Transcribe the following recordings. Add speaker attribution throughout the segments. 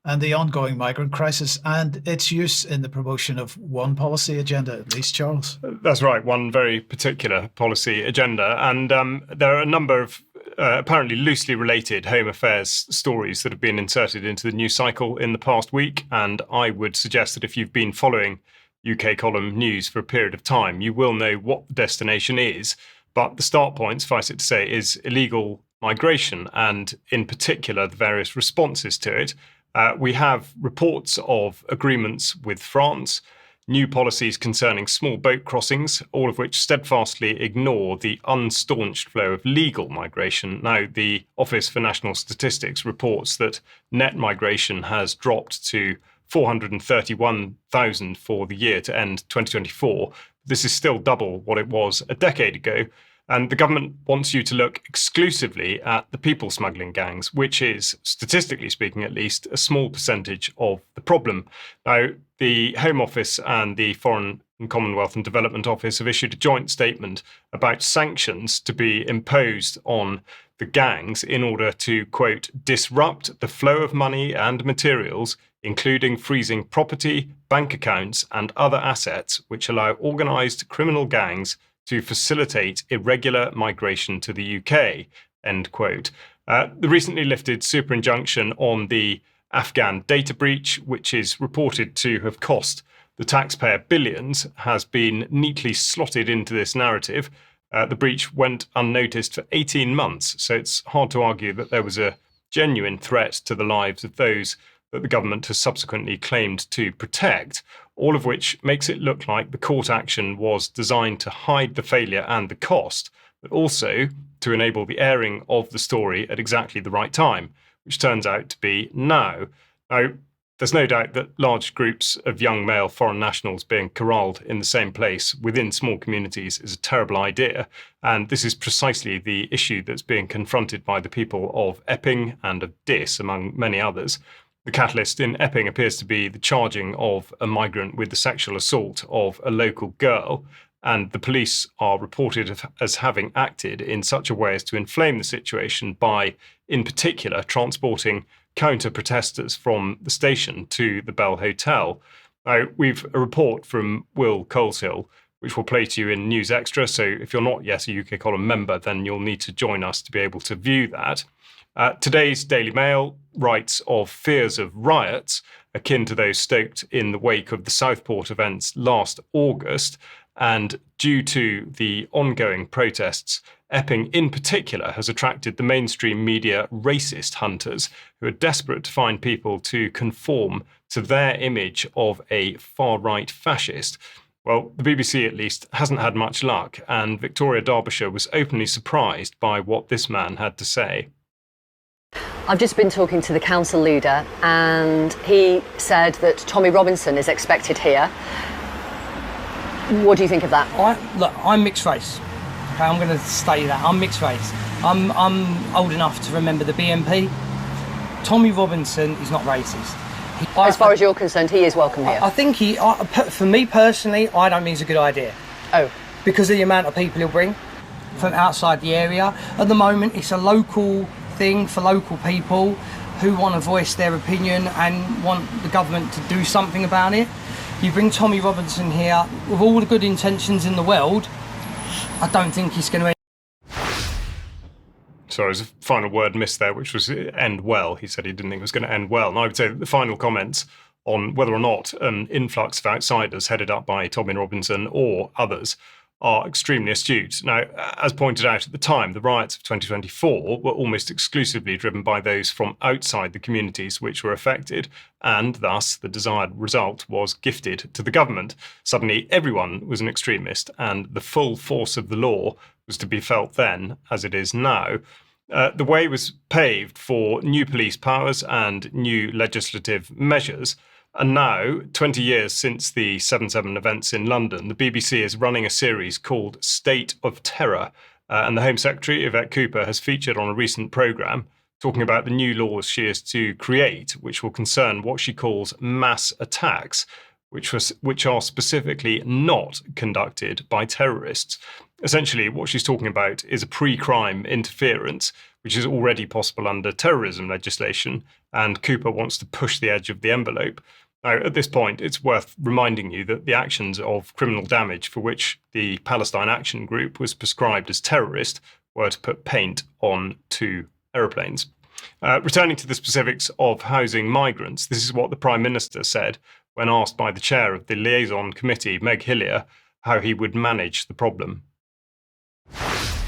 Speaker 1: and the ongoing migrant crisis and its use in the promotion of one policy agenda, at least, Charles.
Speaker 2: That's right, one very particular policy agenda. And there are a number of apparently loosely related Home Affairs stories that have been inserted into the news cycle in the past week. And I would suggest that if you've been following UK column news for a period of time, you will know what the destination is. But the start point, suffice it to say, is illegal migration, and in particular, the various responses to it. We have reports of agreements with France, new policies concerning small boat crossings, all of which steadfastly ignore the unstaunched flow of legal migration. Now, the Office for National Statistics reports that net migration has dropped to 431,000 for the year to end 2024. This is still double what it was a decade ago. And the government wants you to look exclusively at the people smuggling gangs, which is, statistically speaking at least, a small percentage of the problem. Now, the Home Office and the Foreign and Commonwealth and Development Office have issued a joint statement about sanctions to be imposed on the gangs in order to, quote, disrupt the flow of money and materials, including freezing property, bank accounts, and other assets which allow organised criminal gangs to facilitate irregular migration to the UK, end quote. The recently lifted super injunction on the Afghan data breach, which is reported to have cost the taxpayer billions, has been neatly slotted into this narrative. The breach went unnoticed for 18 months, so it's hard to argue that there was a genuine threat to the lives of those that the government has subsequently claimed to protect, all of which makes it look like the court action was designed to hide the failure and the cost, but also to enable the airing of the story at exactly the right time, which turns out to be now. Now, there's no doubt that large groups of young male foreign nationals being corralled in the same place within small communities is a terrible idea, and this is precisely the issue that's being confronted by the people of Epping and of Diss, among many others. The catalyst in Epping appears to be the charging of a migrant with the sexual assault of a local girl, and the police are reported as having acted in such a way as to inflame the situation by, in particular, transporting counter-protesters from the station to the Bell Hotel. Now, we've a report from Will Coleshill, which we'll play to you in News Extra, so if you're not yet a UK Column member, then you'll need to join us to be able to view that. Today's Daily Mail writes of fears of riots akin to those stoked in the wake of the Southport events last August. And due to the ongoing protests, Epping in particular has attracted the mainstream media racist hunters who are desperate to find people to conform to their image of a far-right fascist. Well, the BBC at least hasn't had much luck, and Victoria Derbyshire was openly surprised by what this man had to say.
Speaker 3: I've just been talking to the council leader, and he said that Tommy Robinson is expected here. What do you think of that?
Speaker 4: I'm mixed race. Okay, I'm going to say that. I'm mixed race. I'm old enough to remember the BNP. Tommy Robinson is not racist.
Speaker 3: As far as you're concerned, he is welcome here.
Speaker 4: I think for me personally, I don't think it's a good idea.
Speaker 3: Oh.
Speaker 4: Because of the amount of people he'll bring from outside the area. At the moment, it's a local thing for local people who want to voice their opinion and want the government to do something about it. You bring Tommy Robinson here with all the good intentions in the world, I don't think he's going to.
Speaker 2: Sorry, there's a final word missed there, which was end well. He said he didn't think it was going to end well. And I would say that the final comments on whether or not an influx of outsiders headed up by Tommy Robinson or others are extremely astute. Now, as pointed out at the time, the riots of 2024 were almost exclusively driven by those from outside the communities which were affected, and thus the desired result was gifted to the government. Suddenly, everyone was an extremist, and the full force of the law was to be felt then as it is now. The way was paved for new police powers and new legislative measures. And now, 20 years since the 7/7 events in London, the BBC is running a series called State of Terror. And the Home Secretary, Yvette Cooper, has featured on a recent programme talking about the new laws she is to create, which will concern what she calls mass attacks, which are specifically not conducted by terrorists. Essentially, what she's talking about is a pre-crime interference, which is already possible under terrorism legislation, and Cooper wants to push the edge of the envelope. Now, at this point, it's worth reminding you that the actions of criminal damage for which the Palestine Action Group was prescribed as terrorist were to put paint on 2 aeroplanes. Returning to the specifics of housing migrants, this is what the Prime Minister said when asked by the chair of the liaison committee, Meg Hillier, how he would manage the problem.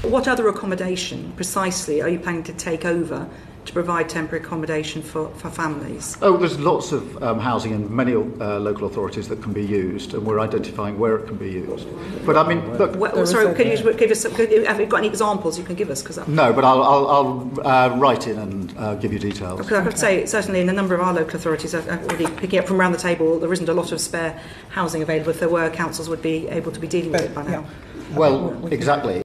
Speaker 5: What other accommodation precisely are you planning to take over to provide temporary accommodation for families?
Speaker 6: Oh, there's lots of housing in many local authorities that can be used, and we're identifying where it can be used. But I mean, look.
Speaker 5: Sorry, can you give us? Have you got any examples you can give us?
Speaker 6: No, but I'll write in and give you details.
Speaker 5: Because I could say certainly in a number of our local authorities, already picking up from around the table, there isn't a lot of spare housing available. If there were, councils would be able to be dealing with it by now.
Speaker 6: Well, exactly.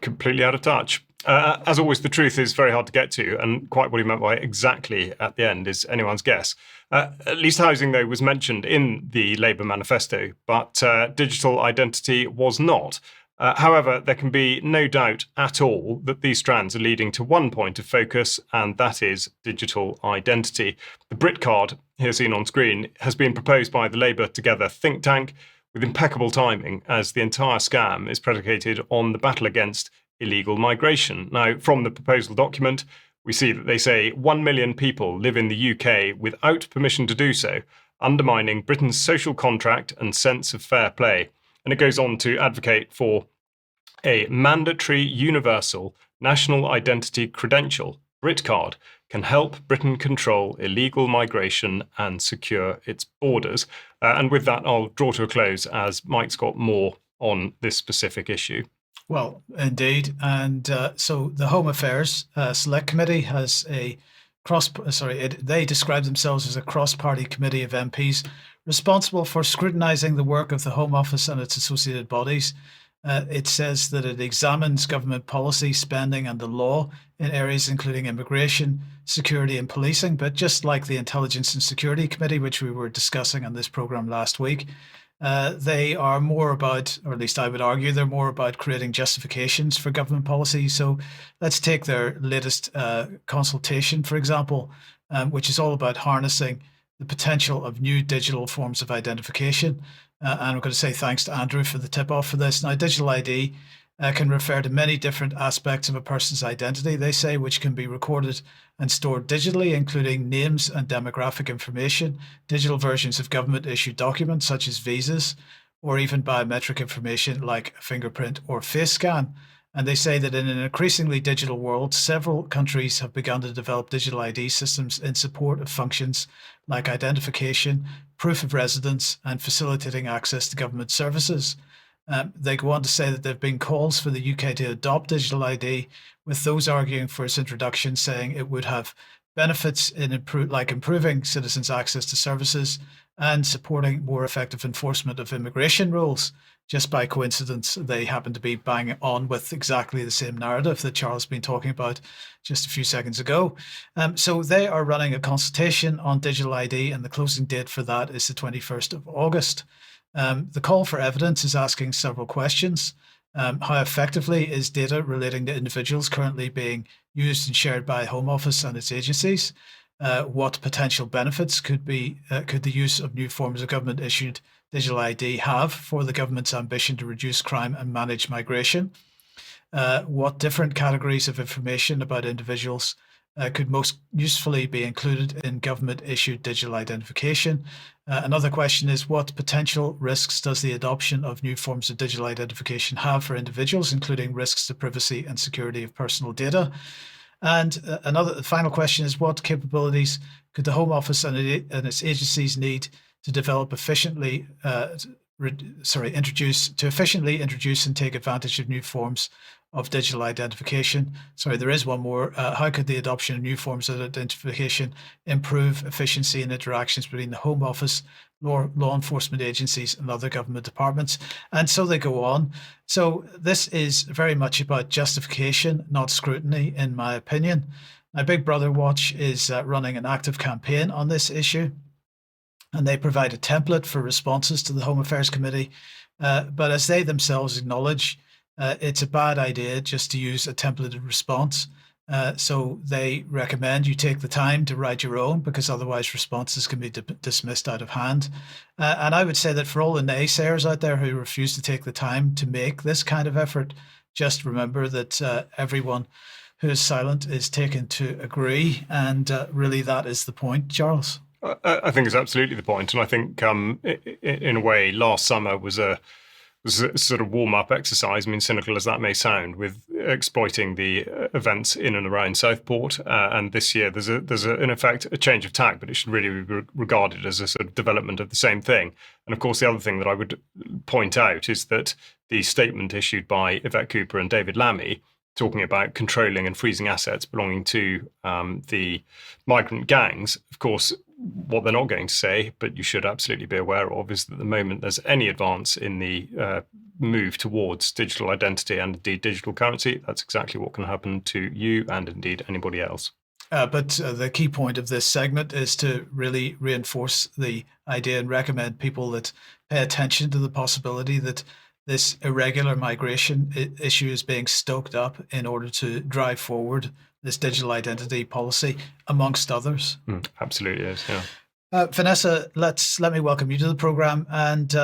Speaker 2: Completely out of touch. As always, the truth is very hard to get to, and quite what he meant by exactly at the end is anyone's guess. At least housing, though, was mentioned in the Labour manifesto, but digital identity was not. However, there can be no doubt at all that these strands are leading to one point of focus, and that is digital identity. The BritCard, here seen on screen, has been proposed by the Labour Together think tank with impeccable timing, as the entire scam is predicated on the battle against illegal migration. Now, from the proposal document, we see that they say 1 million people live in the UK without permission to do so, undermining Britain's social contract and sense of fair play. And it goes on to advocate for a mandatory universal national identity credential, BritCard, can help Britain control illegal migration and secure its borders. And with that, I'll draw to a close as Mike's got more on this specific issue.
Speaker 1: Well, indeed. And so the Home Affairs Select Committee has they describe themselves as a cross-party committee of MPs responsible for scrutinising the work of the Home Office and its associated bodies. It says that it examines government policy, spending and the law in areas including immigration, security and policing. But just like the Intelligence and Security Committee, which we were discussing on this programme last week, they are more about, or at least I would argue, they're more about creating justifications for government policy. So let's take their latest consultation, for example, which is all about harnessing the potential of new digital forms of identification. And I'm going to say thanks to Andrew for the tip-off for this. Now, digital ID can refer to many different aspects of a person's identity, they say, which can be recorded and stored digitally, including names and demographic information, digital versions of government-issued documents such as visas, or even biometric information like a fingerprint or face scan. And they say that in an increasingly digital world, several countries have begun to develop digital ID systems in support of functions like identification, proof of residence, and facilitating access to government services. They go on to say that there have been calls for the UK to adopt digital ID, with those arguing for its introduction, saying it would have benefits in improving citizens' access to services and supporting more effective enforcement of immigration rules. Just by coincidence, they happen to be bang on with exactly the same narrative that Charles has been talking about just a few seconds ago. So they are running a consultation on digital ID, and the closing date for that is the 21st of August. The call for evidence is asking several questions. How effectively is data relating to individuals currently being used and shared by Home Office and its agencies? What potential benefits could the use of new forms of government-issued digital ID have for the government's ambition to reduce crime and manage migration? What different categories of information about individuals could most usefully be included in government-issued digital identification? Another question is, what potential risks does the adoption of new forms of digital identification have for individuals, including risks to privacy and security of personal data? And the final question is, what capabilities could the Home Office and its agencies need to develop efficiently introduce and take advantage of new forms of digital identification? Sorry, there is one more. How could the adoption of new forms of identification improve efficiency and interactions between the Home Office, law enforcement agencies and other government departments? And so they go on. So this is very much about justification, not scrutiny, in my opinion. Now, Big Brother Watch is running an active campaign on this issue, and they provide a template for responses to the Home Affairs Committee. But as they themselves acknowledge, it's a bad idea just to use a templated response. So they recommend you take the time to write your own, because otherwise responses can be dismissed out of hand. And I would say that for all the naysayers out there who refuse to take the time to make this kind of effort, just remember that everyone who is silent is taken to agree. And really that is the point, Charles.
Speaker 2: I think it's absolutely the point. And I think in a way, last summer was a sort of warm-up exercise, I mean, cynical as that may sound, with exploiting the events in and around Southport. And this year, there's in effect a change of tack, but it should really be regarded as a sort of development of the same thing. And of course, the other thing that I would point out is that the statement issued by Yvette Cooper and David Lammy, talking about controlling and freezing assets belonging to the migrant gangs, of course, what they're not going to say, but you should absolutely be aware of, is that the moment there's any advance in the move towards digital identity and indeed digital currency, that's exactly what can happen to you and indeed anybody else.
Speaker 1: But the key point of this segment is to really reinforce the idea and recommend people that pay attention to the possibility that this irregular migration issue is being stoked up in order to drive forward this digital identity policy, amongst others.
Speaker 2: Absolutely is, yeah.
Speaker 1: Vanessa, let me welcome you to the programme. And